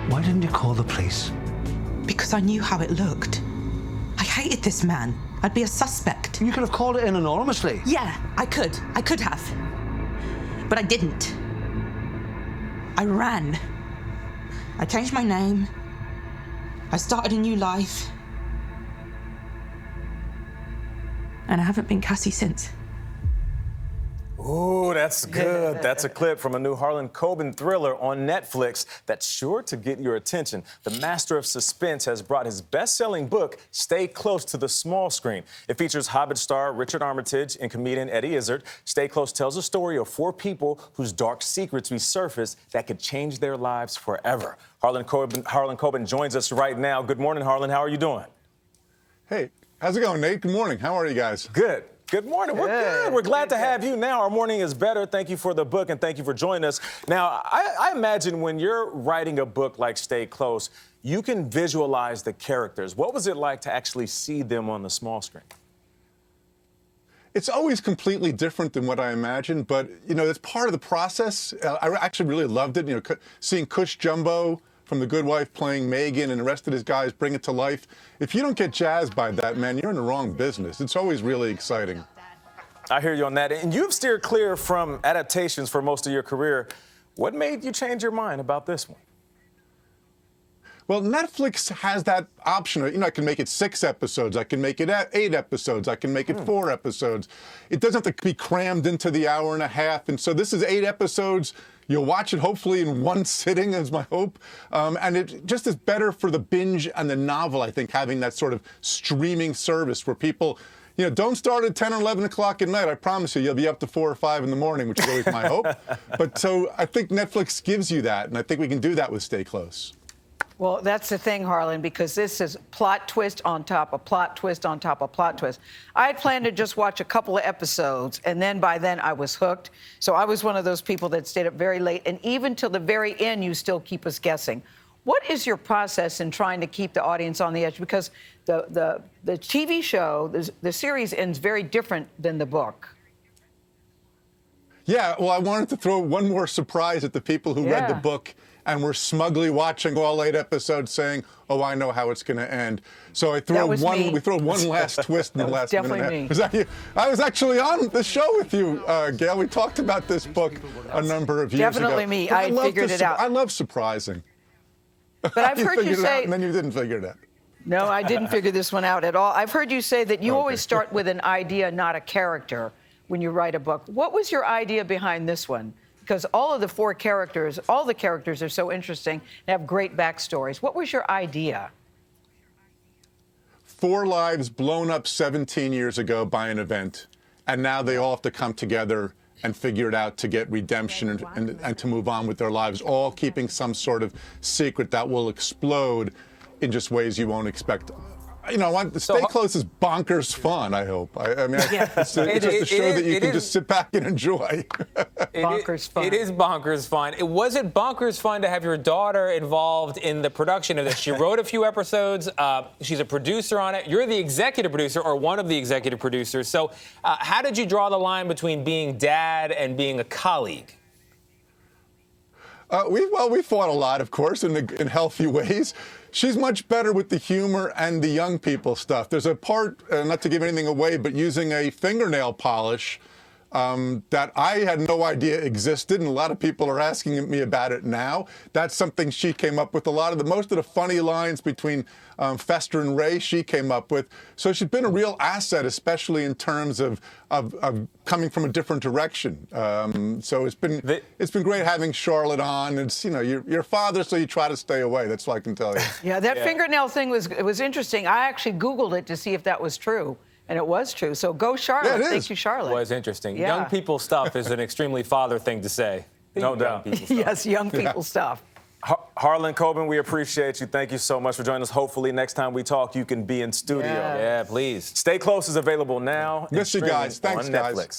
Why didn't you call the police? Because I knew how it looked. I hated this man. I'd be a suspect. You could have called it in anonymously. Yeah, I could. I could have. But I didn't. I ran. I changed my name. I started a new life. And I haven't been Cassie since. Ooh, that's good. That's a clip from a new Harlan Coben thriller on Netflix that's sure to get your attention. The master of suspense has brought his best-selling book, Stay Close, to the small screen. It features Hobbit star Richard Armitage and comedian Eddie Izzard. Stay Close tells the story of 4 people whose dark secrets resurface that could change their lives forever. Harlan Coben joins us right now. Good morning, Harlan. How are you doing? Hey, how's it going, Nate? Good morning. How are you guys? Good. Good morning. We're good. We're glad to have you now. Our morning is better. Thank you for the book, and thank you for joining us. Now, I imagine when you're writing a book like Stay Close, you can visualize the characters. What was it like to actually see them on the small screen? It's always completely different than what I imagined, but, it's part of the process. I actually really loved it. Seeing Cush Jumbo from The Good Wife playing Megan and the rest of his guys bring it to life. If you don't get jazzed by that, man, you're in the wrong business. It's always really exciting. I hear you on that. And you've steered clear from adaptations for most of your career. What made you change your mind about this one? Well, Netflix has that option. I can make it 6 episodes. I can make it 8 episodes. I can make it 4 episodes. It doesn't have to be crammed into the hour and a half. And so this is 8 episodes. You'll watch it hopefully in one sitting, is my hope. And it just is better for the binge and the novel, I think, having that sort of streaming service where people, don't start at 10 or 11 o'clock at night. I promise you'll be up to 4 or 5 in the morning, which is always my hope. But so I think Netflix gives you that, and I think we can do that with Stay Close. Well, that's the thing, Harlan, because this is plot twist on top of plot twist on top of plot twist. I had planned to just watch a couple of episodes, and then by then I was hooked. So I was one of those people that stayed up very late, and even till the very end, you still keep us guessing. What is your process in trying to keep the audience on the edge? Because the TV show, the series ends very different than the book. Yeah, well, I wanted to throw one more surprise at the people who read the book and were smugly watching all 8 episodes saying, oh, I know how it's going to end. So we throw one last twist in the last minute. Definitely me. Was that you? I was actually on the show with you, Gayle. We talked about this book a number of years ago. Definitely me. I figured it out. I love surprising. But I've heard you say... And then you didn't figure it out. No, I didn't figure this one out at all. I've heard you say that you always start with an idea, not a character, when you write a book. What was your idea behind this one? Because all of the 4 characters, all the characters are so interesting and have great backstories. What was your idea? 4 lives blown up 17 years ago by an event, and now they all have to come together and figure it out to get redemption and to move on with their lives, all keeping some sort of secret that will explode in just ways you won't expect. Stay Close is bonkers fun, I hope. I mean, it's just a show that you can just sit back and enjoy. Bonkers fun. It is bonkers fun. Was it bonkers fun to have your daughter involved in the production of this? She wrote a few episodes. She's a producer on it. You're the executive producer, or one of the executive producers. So how did you draw the line between being dad and being a colleague? We fought a lot, of course, in healthy ways. She's much better with the humor and the young people stuff. There's a part, not to give anything away, but using a fingernail polish that I had no idea existed, and a lot of people are asking me about it now. That's something she came up with. Most of the funny lines between Fester and Ray, she came up with. So she's been a real asset, especially in terms of coming from a different direction. So it's been great having Charlotte on. It's you're a father, so you try to stay away. That's what I can tell you. Yeah, that fingernail thing was interesting. I actually Googled it to see if that was true. And it was true. So go, Charlotte. Yeah, it is. Thank you, Charlotte. It was interesting. Yeah. Young people stuff is an extremely father thing to say. No doubt. Yes, young people stuff. Harlan Coben, we appreciate you. Thank you so much for joining us. Hopefully, next time we talk, you can be in studio. Yeah, please. Stay Close is available now. Miss you guys. Thanks, on guys. Netflix.